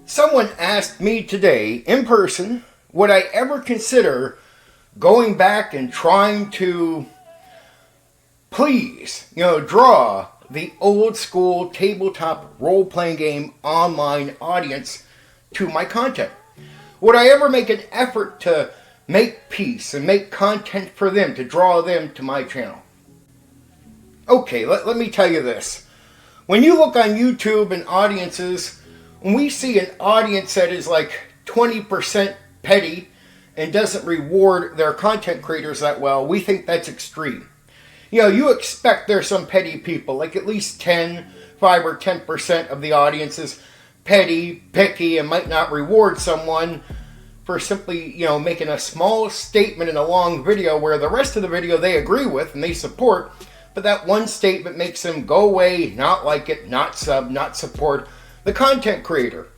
Someone asked me today in person, would I ever consider going back and trying to draw the old school tabletop role-playing game online audience to my content? Would I ever make an effort to make peace and make content for them, to draw them to my channel? Okay, let me tell you this. When you look on YouTube and audiences, when we see an audience that is like 20% petty and doesn't reward their content creators that well, we think that's extreme. You expect there's some petty people, like at least 5 or 10% of the audience is petty, picky, and might not reward someone for simply, making a small statement in a long video where the rest of the video they agree with and they support, but that one statement makes them go away, not like it, not sub, not support the content creator.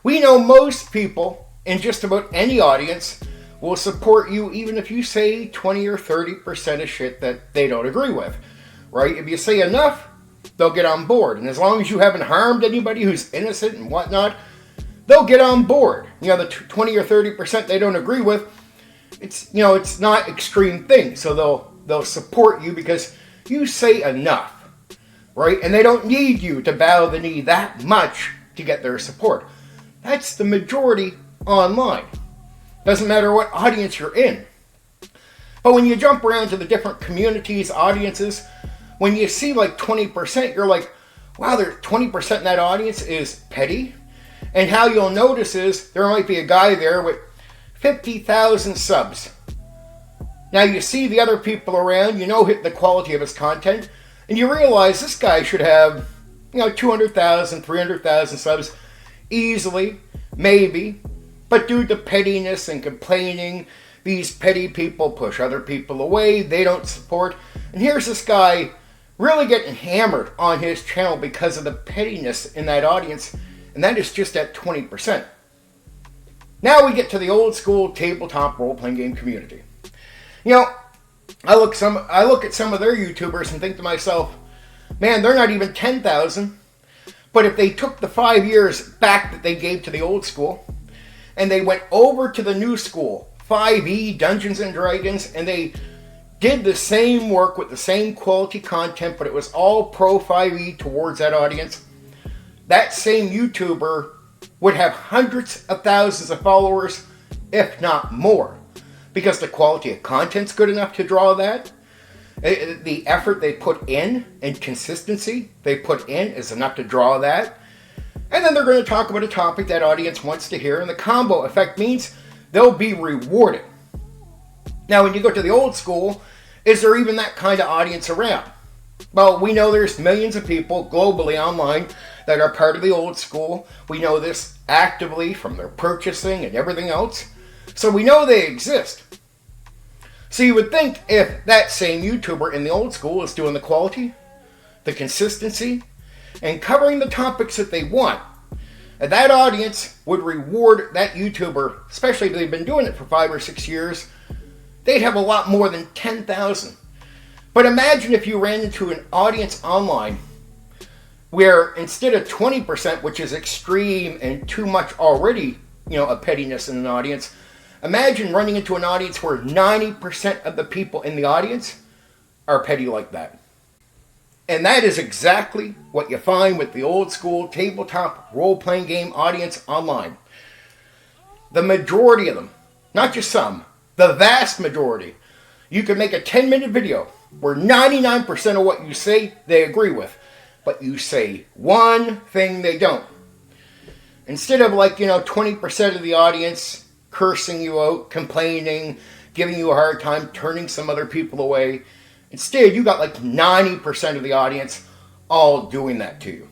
We know most people in just about any audience will support you even if you say 20 or 30% of shit that they don't agree with, right? If you say enough, they'll get on board. And as long as you haven't harmed anybody who's innocent and whatnot, they'll get on board. The 20 or 30% they don't agree with, it's not extreme things. So they'll support you because you say enough. Right? And they don't need you to bow the knee that much to get their support. That's the majority online. Doesn't matter what audience you're in. But when you jump around to the different communities, audiences, when you see like 20%, you're like, wow, there's 20% in that audience is petty. And how you'll notice is there might be a guy there with 50,000 subs. Now you see the other people around, hit the quality of his content, and you realize this guy should have, 200,000, 300,000 subs easily, maybe. But due to pettiness and complaining, these petty people push other people away. They don't support. And here's this guy really getting hammered on his channel because of the pettiness in that audience. And that is just at 20%. Now we get to the old school tabletop role-playing game community. I look at some of their YouTubers and think to myself, man, they're not even 10,000. But if they took the 5 years back that they gave to the old school, and they went over to the new school, 5e, Dungeons and Dragons, and they did the same work with the same quality content, but it was all pro 5e towards that audience, that same YouTuber would have hundreds of thousands of followers, if not more. Because the quality of content's good enough to draw that. The effort they put in and consistency they put in is enough to draw that. And then they're going to talk about a topic that audience wants to hear. And the combo effect means they'll be rewarded. Now, when you go to the old school, is there even that kind of audience around? Well, we know there's millions of people globally online that are part of the old school. We know this actively from their purchasing and everything else. So we know they exist. So you would think if that same YouTuber in the old school is doing the quality, the consistency, and covering the topics that they want, that audience would reward that YouTuber, especially if they've been doing it for 5 or 6 years, they'd have a lot more than 10,000. But imagine if you ran into an audience online where instead of 20%, which is extreme and too much already, a pettiness in an audience, imagine running into an audience where 90% of the people in the audience are petty like that. And that is exactly what you find with the old school tabletop role-playing game audience online. The majority of them, not just some, the vast majority, you can make a 10-minute video where 99% of what you say they agree with, but you say one thing they don't. Instead of 20% of the audience cursing you out, complaining, giving you a hard time, turning some other people away, instead you got 90% of the audience all doing that to you.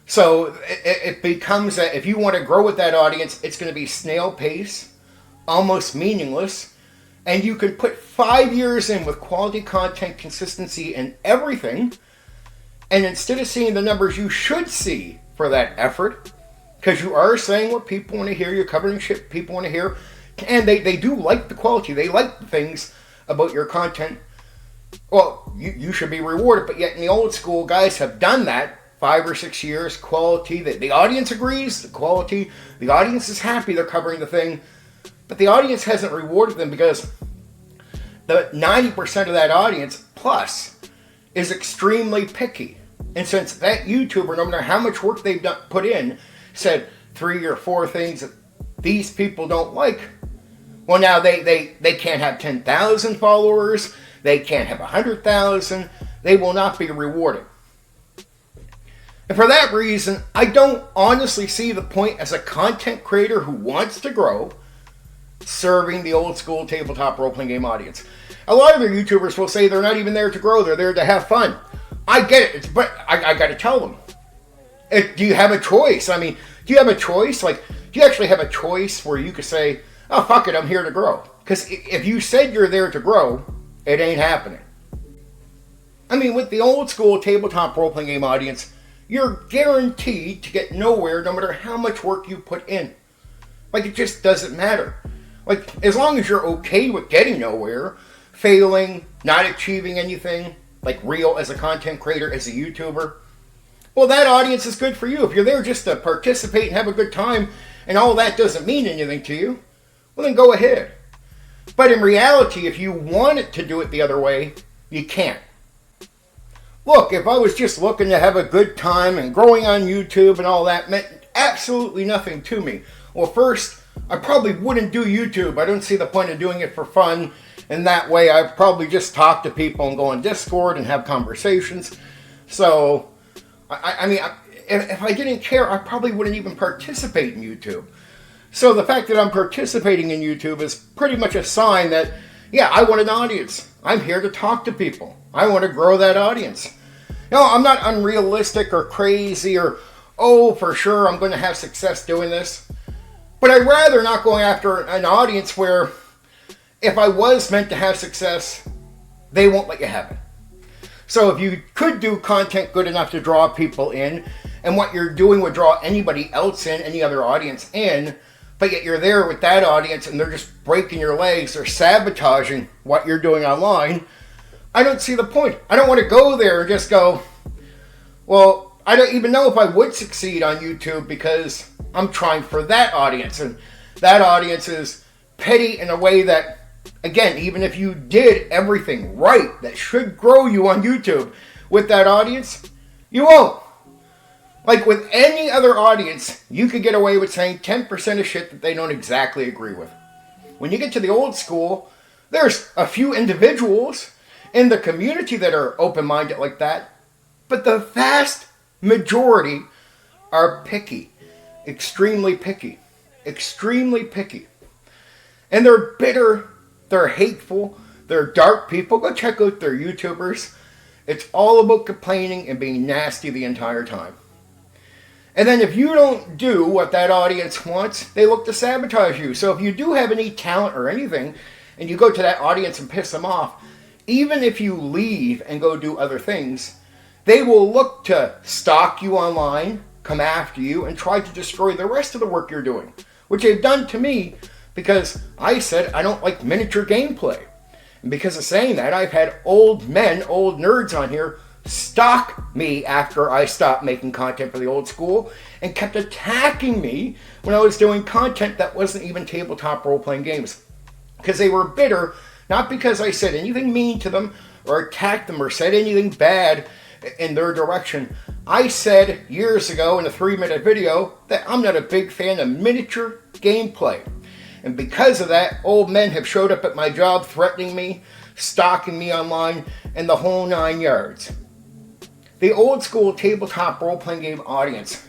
So it becomes that if you want to grow with that audience, it's going to be snail pace, almost meaningless, and you can put 5 years in with quality content, consistency, and everything, and instead of seeing the numbers you should see for that effort, because you are saying what people want to hear, you're covering shit people want to hear, and they do like the quality, they like the things about your content, well, you should be rewarded. But yet in the old school, guys have done that 5 or 6 years, quality, the audience agrees, the quality, the audience is happy they're covering the thing, but the audience hasn't rewarded them because the 90% of that audience plus is extremely picky. And since that YouTuber, no matter how much work they've put in, said 3 or 4 things that these people don't like, well, now they can't have 10,000 followers, they can't have 100,000, they will not be rewarded. And for that reason, I don't honestly see the point as a content creator who wants to grow serving the old school tabletop role-playing game audience. A lot of their YouTubers will say they're not even there to grow, they're there to have fun. I get it, but I got to tell them. Do you have a choice? I mean, do you have a choice? Like, do you actually have a choice where you could say, oh, fuck it, I'm here to grow? Because if you said you're there to grow, it ain't happening. I mean, with the old school tabletop role-playing game audience, you're guaranteed to get nowhere no matter how much work you put in. Like, it just doesn't matter. Like, as long as you're okay with getting nowhere, failing, not achieving anything, like real as a content creator, as a YouTuber, well, that audience is good for you. If you're there just to participate and have a good time, and all that doesn't mean anything to you, well, then go ahead. But in reality, if you wanted to do it the other way, you can't. Look, if I was just looking to have a good time and growing on YouTube and all that meant absolutely nothing to me, well, first, I probably wouldn't do YouTube. I don't see the point of doing it for fun. And that way, I'd probably just talk to people and go on Discord and have conversations. So, I mean, if I didn't care, I probably wouldn't even participate in YouTube. So the fact that I'm participating in YouTube is pretty much a sign that, yeah, I want an audience. I'm here to talk to people. I want to grow that audience. No, I'm not unrealistic or crazy or, oh, for sure, I'm going to have success doing this. But I'd rather not go after an audience where if I was meant to have success, they won't let you have it. So if you could do content good enough to draw people in, and what you're doing would draw anybody else in, any other audience in, but yet you're there with that audience and they're just breaking your legs or sabotaging what you're doing online, I don't see the point. I don't want to go there and just go, well, I don't even know if I would succeed on YouTube because I'm trying for that audience, and that audience is petty in a way that, again, even if you did everything right that should grow you on YouTube with that audience, you won't. Like with any other audience, you could get away with saying 10% of shit that they don't exactly agree with. When you get to the old school, there's a few individuals in the community that are open-minded like that, but the vast majority are picky. Extremely picky. Extremely picky. And they're bitter, they're hateful, they're dark people. Go check out their YouTubers. It's all about complaining and being nasty the entire time. And then if you don't do what that audience wants, they look to sabotage you. So if you do have any talent or anything, and you go to that audience and piss them off, even if you leave and go do other things, they will look to stalk you online, come after you, and try to destroy the rest of the work you're doing. Which they've done to me because I said I don't like miniature gameplay. And because of saying that, I've had old men, old nerds on here stalk me after I stopped making content for the old school and kept attacking me when I was doing content that wasn't even tabletop role-playing games. Because they were bitter, not because I said anything mean to them or attacked them or said anything bad in their direction. I said years ago in a 3-minute video that I'm not a big fan of miniature gameplay. And because of that, old men have showed up at my job threatening me, stalking me online, and the whole 9 yards. The old school tabletop role-playing game audience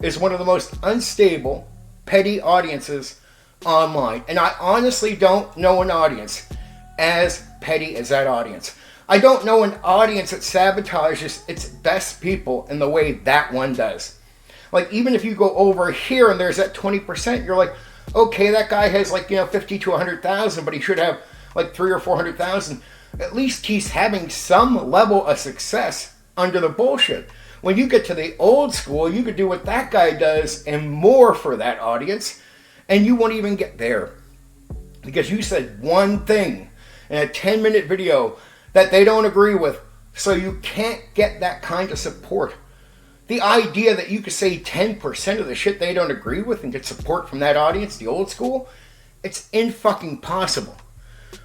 is one of the most unstable, petty audiences online. And I honestly don't know an audience as petty as that audience. I don't know an audience that sabotages its best people in the way that one does. Like, even if you go over here and there's that 20%, you're like, okay, that guy has 50 to 100,000, but he should have 300,000 or 400,000. At least he's having some level of success under the bullshit. When you get to the old school, you could do what that guy does and more for that audience, and you won't even get there. Because you said one thing in a 10-minute video that they don't agree with, so you can't get that kind of support. the idea that you could say 10% of the shit they don't agree with and get support from that audience, the old school, it's in-fucking possible,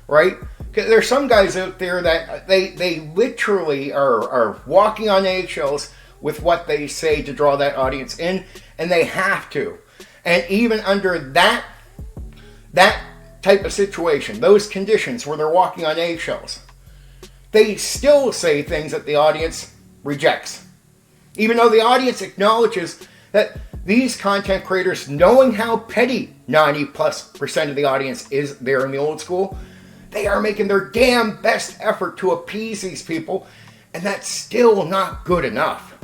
right? There's some guys out there that they literally are walking on eggshells with what they say to draw that audience in, and they have to. And even under that type of situation, those conditions where they're walking on eggshells, they still say things that the audience rejects. Even though the audience acknowledges that these content creators, knowing how petty 90+% of the audience is there in the old school, they are making their damn best effort to appease these people, and that's still not good enough.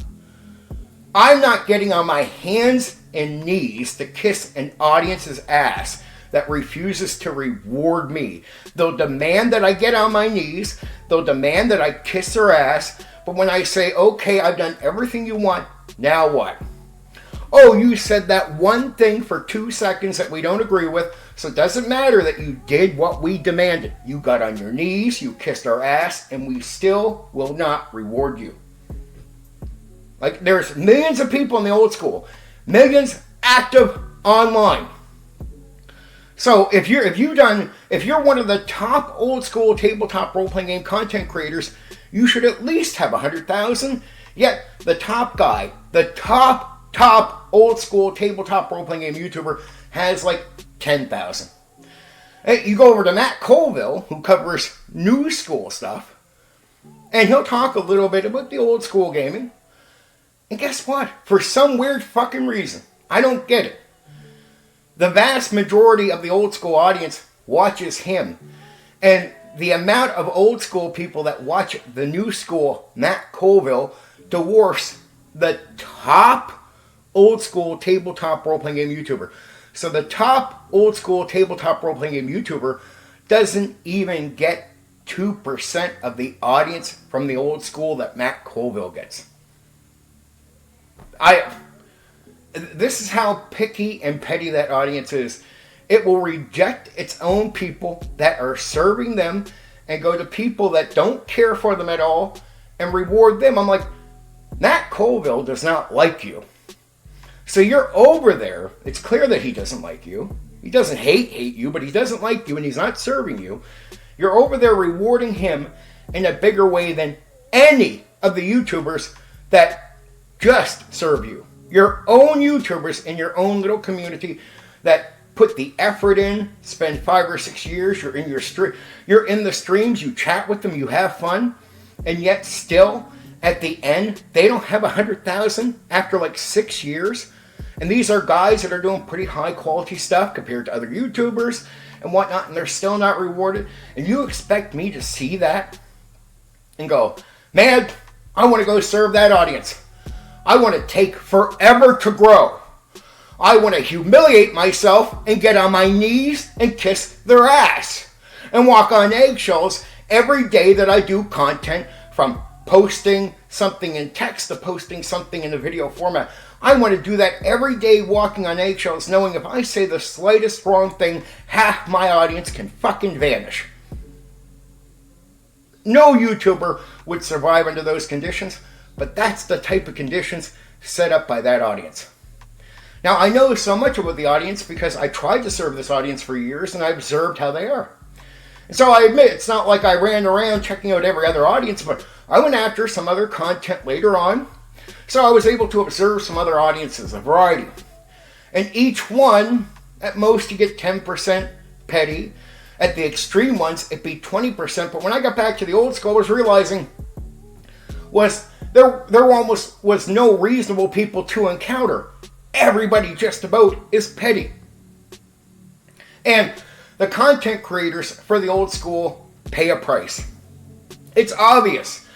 I'm not getting on my hands and knees to kiss an audience's ass that refuses to reward me. They'll demand that I get on my knees, they'll demand that I kiss their ass, but when I say, okay, I've done everything you want, now what? Oh, you said that one thing for 2 seconds that we don't agree with, so it doesn't matter that you did what we demanded. You got on your knees, you kissed our ass, and we still will not reward you. Like, there's millions of people in the old school, millions active online. So if you're one of the top old school tabletop role-playing game content creators, you should at least have 100,000. Yet the top guy, the top old school tabletop role-playing game YouTuber has like 10,000. Hey, you go over to Matt Colville, who covers new school stuff, and he'll talk a little bit about the old school gaming. And guess what? For some weird fucking reason, I don't get it, the vast majority of the old school audience watches him. And the amount of old school people that watch the new school Matt Colville dwarfs the top old school tabletop role-playing game YouTuber. So the top old school tabletop role-playing game YouTuber doesn't even get 2% of the audience from the old school that Matt Colville gets. This is how picky and petty that audience is. It will reject its own people that are serving them and go to people that don't care for them at all and reward them. I'm like, Matt Colville does not like you. So you're over there. It's clear that he doesn't like you. He doesn't hate you, but he doesn't like you and he's not serving you. You're over there rewarding him in a bigger way than any of the YouTubers that just serve you. Your own YouTubers in your own little community that put the effort in, spend 5 or 6 years, you're in the streams, you chat with them, you have fun, and yet still, at the end, they don't have 100,000 after like 6 years. And these are guys that are doing pretty high quality stuff compared to other YouTubers and whatnot, and they're still not rewarded. And you expect me to see that and go, man, I want to go serve that audience. I want to take forever to grow. I want to humiliate myself and get on my knees and kiss their ass and walk on eggshells every day that I do content, from posting something in text to posting something in a video format. I want to do that every day, walking on eggshells, knowing if I say the slightest wrong thing, half my audience can fucking vanish. No YouTuber would survive under those conditions, but that's the type of conditions set up by that audience. Now, I know so much about the audience because I tried to serve this audience for years and I observed how they are. And so I admit, it's not like I ran around checking out every other audience, but I went after some other content later on. So I was able to observe some other audiences, a variety. And each one, at most you get 10% petty. At the extreme ones, it'd be 20%. But when I got back to the old school, I was realizing there almost was no reasonable people to encounter. Everybody just about is petty. And the content creators for the old school pay a price. It's obvious.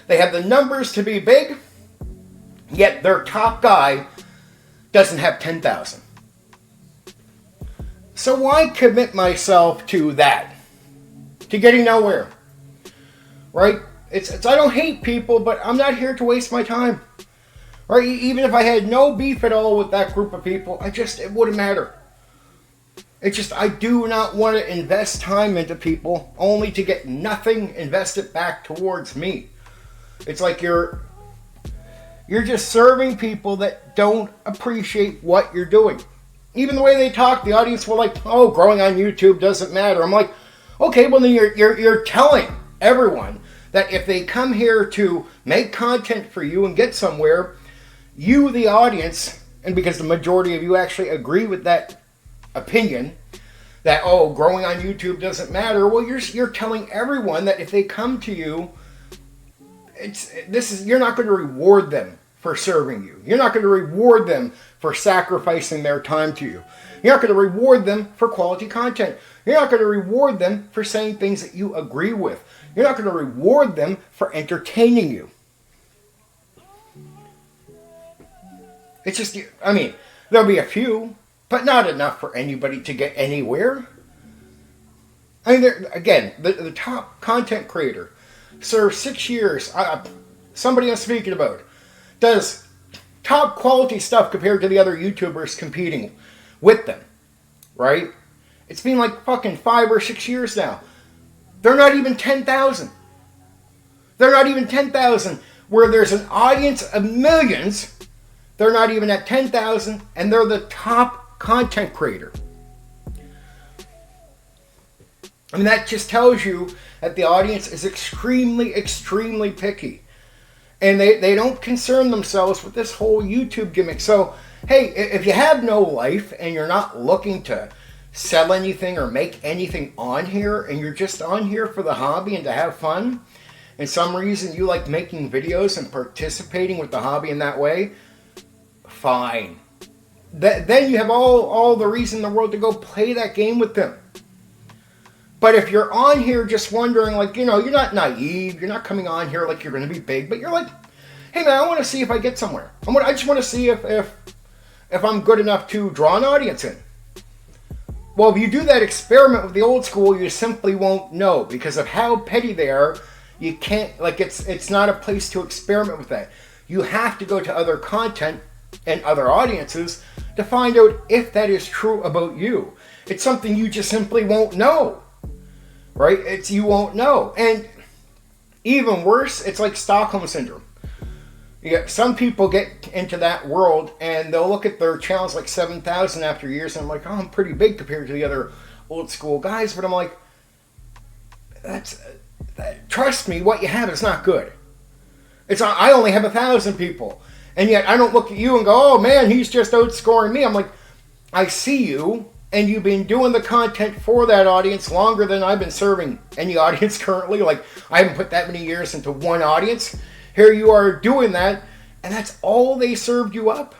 They have the numbers to be big, yet their top guy doesn't have 10,000. So why commit myself to that? To getting nowhere. Right? It's I don't hate people, but I'm not here to waste my time. Right? Even if I had no beef at all with that group of people, it wouldn't matter. It's just, I do not want to invest time into people only to get nothing invested back towards me. It's like you're You're just serving people that don't appreciate what you're doing. Even the way they talk, the audience will like, oh, growing on YouTube doesn't matter. I'm like, okay, well then you're telling everyone that if they come here to make content for you and get somewhere, you, the audience, and because the majority of you actually agree with that opinion, that, oh, growing on YouTube doesn't matter, well, you're telling everyone that if they come to you, you're not going to reward them for serving you. You're not going to reward them for sacrificing their time to you. You're not going to reward them for quality content. You're not going to reward them for saying things that you agree with. You're not going to reward them for entertaining you. It's just, I mean, there'll be a few, but not enough for anybody to get anywhere. I mean, again, the top content creator serves 6 years. Somebody I'm speaking about does top quality stuff compared to the other YouTubers competing with them, right? It's been like fucking 5 or 6 years now. They're not even 10,000. They're not even 10,000. Where there's an audience of millions, they're not even at 10,000, and they're the top content creator. I mean, that just tells you that the audience is extremely, extremely picky. And they don't concern themselves with this whole YouTube gimmick. So, hey, if you have no life and you're not looking to sell anything or make anything on here, and you're just on here for the hobby and to have fun, and some reason you like making videos and participating with the hobby in that way, fine. Then you have all the reason in the world to go play that game with them. But if you're on here just wondering, like, you know, you're not naive, you're not coming on here like you're going to be big, but you're like, hey man, I want to see if I get somewhere. I just want to see if I'm good enough to draw an audience in. Well, if you do that experiment with the old school, you simply won't know because of how petty they are. You can't, like, it's not a place to experiment with that. You have to go to other content and other audiences to find out if that is true about you. It's something you just simply won't know. Right? You won't know. And even worse, it's like Stockholm Syndrome. Some people get into that world and they'll look at their channels like 7,000 after years and I'm like, oh, I'm pretty big compared to the other old school guys. But I'm like, trust me, what you have is not good. I only have 1,000 people. And yet I don't look at you and go, oh man, he's just outscoring me. I'm like, I see you. And you've been doing the content for that audience longer than I've been serving any audience currently. Like, I haven't put that many years into one audience. Here you are doing that, and that's all they served you up.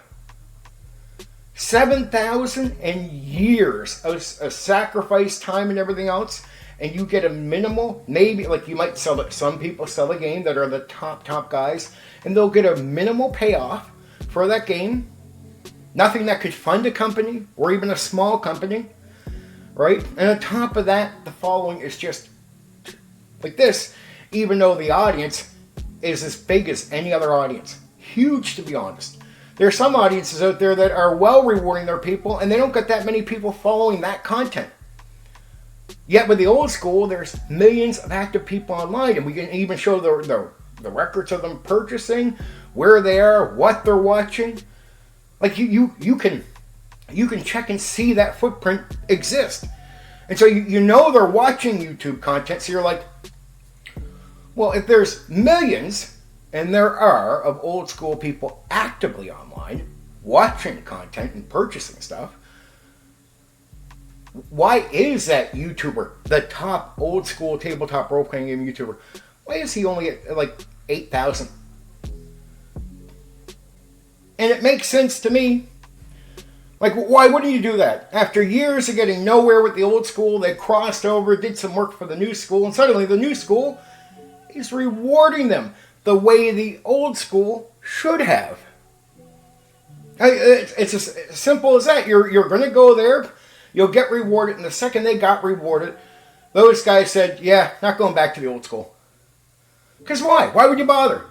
7,000 and years of sacrifice, time, and everything else, and you get a minimal, maybe, like you might sell it. Some people sell a game that are the top guys, and they'll get a minimal payoff for that game. Nothing that could fund a company or even a small company, right? And on top of that, the following is just like this, even though the audience is as big as any other audience. Huge, to be honest. There are some audiences out there that are well rewarding their people, and they don't get that many people following that content. Yet with the old school, there's millions of active people online, and we can even show the records of them purchasing, where they are, what they're watching. Like you can check and see that footprint exist. And so you know they're watching YouTube content, so you're like, well, if there's millions, and there are, of old school people actively online, watching content and purchasing stuff, why is that YouTuber, the top old school tabletop role-playing game YouTuber, why is he only at like 8,000? And it makes sense to me. Like, why wouldn't you do that? After years of getting nowhere with the old school, they crossed over, did some work for the new school, and suddenly the new school is rewarding them the way the old school should have. It's as simple as that. You're going to go there, you'll get rewarded, and the second they got rewarded, those guys said, yeah, not going back to the old school. Because why? Why would you bother?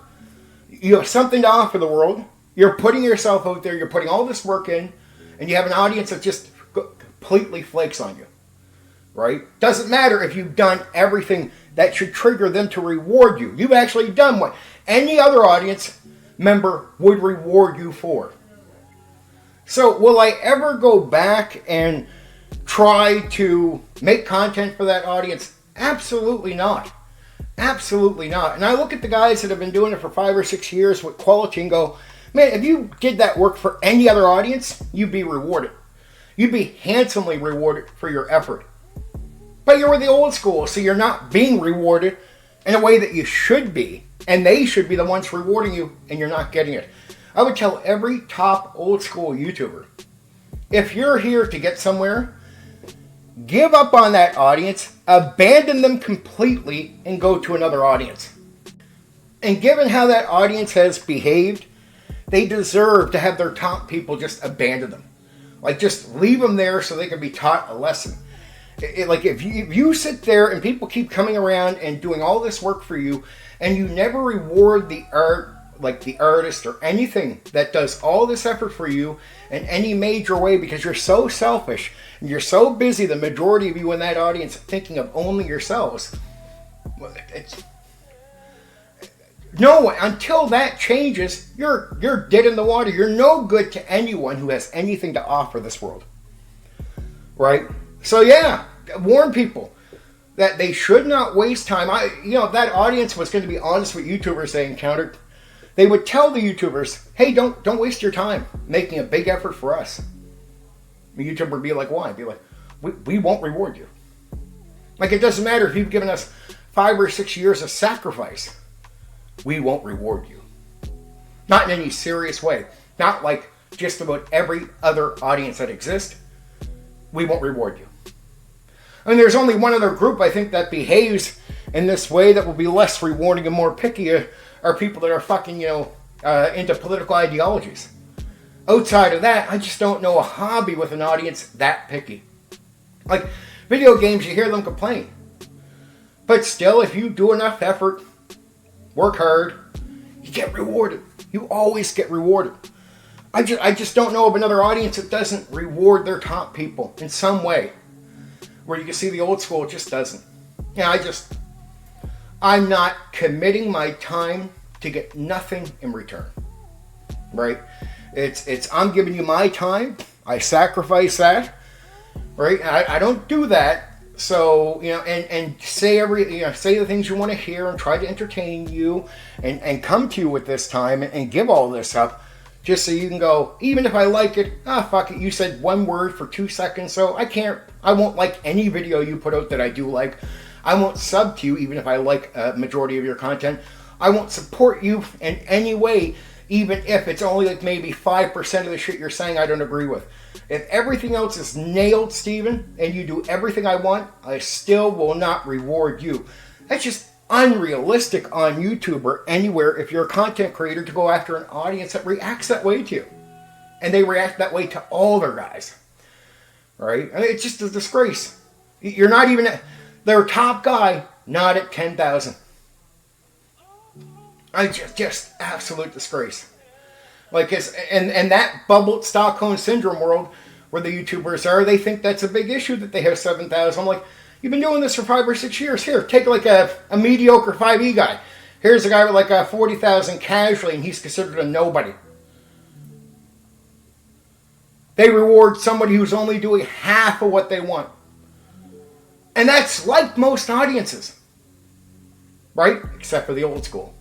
You have something to offer the world. You're putting yourself out there, you're putting all this work in, and you have an audience that just completely flakes on you, right? Doesn't matter if you've done everything that should trigger them to reward you. You've actually done what any other audience member would reward you for. So will I ever go back and try to make content for that audience? Absolutely not. Absolutely not. And I look at the guys that have been doing it for 5 or 6 years with quality and go, man, if you did that work for any other audience, you'd be rewarded. You'd be handsomely rewarded for your effort. But you're with the old school, so you're not being rewarded in a way that you should be. And they should be the ones rewarding you, and you're not getting it. I would tell every top old school YouTuber, if you're here to get somewhere, give up on that audience, abandon them completely, and go to another audience. And given how that audience has behaved, they deserve to have their top people just abandon them. Like, just leave them there so they can be taught a lesson. Like, if you sit there and people keep coming around and doing all this work for you, and you never reward the art, like the artist or anything that does all this effort for you in any major way, because you're so selfish and you're so busy, the majority of you in that audience, thinking of only yourselves. No, until that changes, you're dead in the water. You're no good to anyone who has anything to offer this world. Right? So yeah, warn people that they should not waste time. That audience was going to be honest with YouTubers they encountered. They would tell the YouTubers, hey, don't waste your time making a big effort for us. The YouTuber would be like, why? Be like, we won't reward you. Like, it doesn't matter if you've given us 5 or 6 years of sacrifice. We won't reward you. Not in any serious way. Not like just about every other audience that exists. We won't reward you. And there's only one other group, I think, that behaves in this way that will be less rewarding and more picky, are people that are fucking, into political ideologies. Outside of that, I just don't know a hobby with an audience that picky. Like, video games, you hear them complain. But still, if you do enough effort, work hard, you get rewarded. You always get rewarded. I just don't know of another audience that doesn't reward their top people in some way. Where you can see the old school, it just doesn't. I'm not committing my time to get nothing in return. Right? It's I'm giving you my time. I sacrifice that. Right? I don't do that. So, and say say the things you want to hear and try to entertain you and come to you with this time and give all this up just so you can go, even if I like it, fuck it, you said one word for 2 seconds, so I won't like any video you put out that I do like. I won't sub to you even if I like a majority of your content. I won't support you in any way, even if it's only like maybe 5% of the shit you're saying I don't agree with. If everything else is nailed, Steven, and you do everything I want, I still will not reward you. That's just unrealistic on YouTube or anywhere if you're a content creator to go after an audience that reacts that way to you. And they react that way to all their guys. Right? I mean, it's just a disgrace. You're not even their top guy, not at 10,000. Just absolute disgrace. Like, and that bubble Stockholm Syndrome world where the YouTubers are, they think that's a big issue that they have 7,000. I'm like, you've been doing this for 5 or 6 years. Here, take like a mediocre 5e guy. Here's a guy with like 40,000 casually, and he's considered a nobody. They reward somebody who's only doing half of what they want. And that's like most audiences. Right? Except for the old school.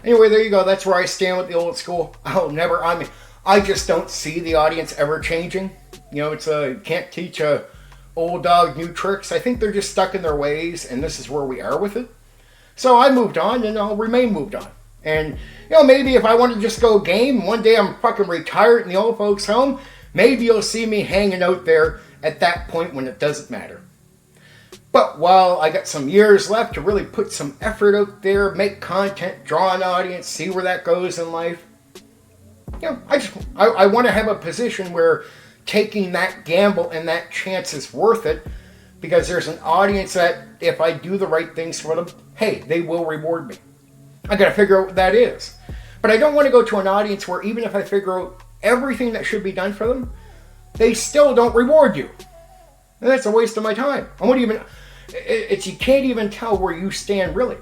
Anyway, there you go. That's where I stand with the old school. I just don't see the audience ever changing. It's you can't teach a old dog new tricks. I think they're just stuck in their ways, and this is where we are with it. So I moved on, and I'll remain moved on. And, maybe if I want to just go game, one day I'm fucking retired in the old folks' home, maybe you'll see me hanging out there at that point when it doesn't matter. But while I got some years left to really put some effort out there, make content, draw an audience, see where that goes in life, I want to have a position where taking that gamble and that chance is worth it, because there's an audience that if I do the right things for them, hey, they will reward me. I got to figure out what that is. But I don't want to go to an audience where even if I figure out everything that should be done for them, they still don't reward you. And that's a waste of my time. You can't even tell where you stand really.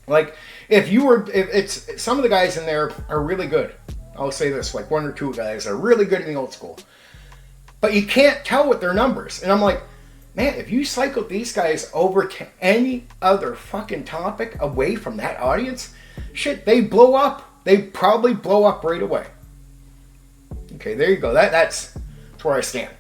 Like, if it's some of the guys in there are really good. I'll say this, like 1 or 2 guys are really good in the old school. But you can't tell with their numbers. And I'm like, man, if you cycle these guys over to any other fucking topic away from that audience, shit, they blow up. They probably blow up right away. Okay, there you go. That's where I stand.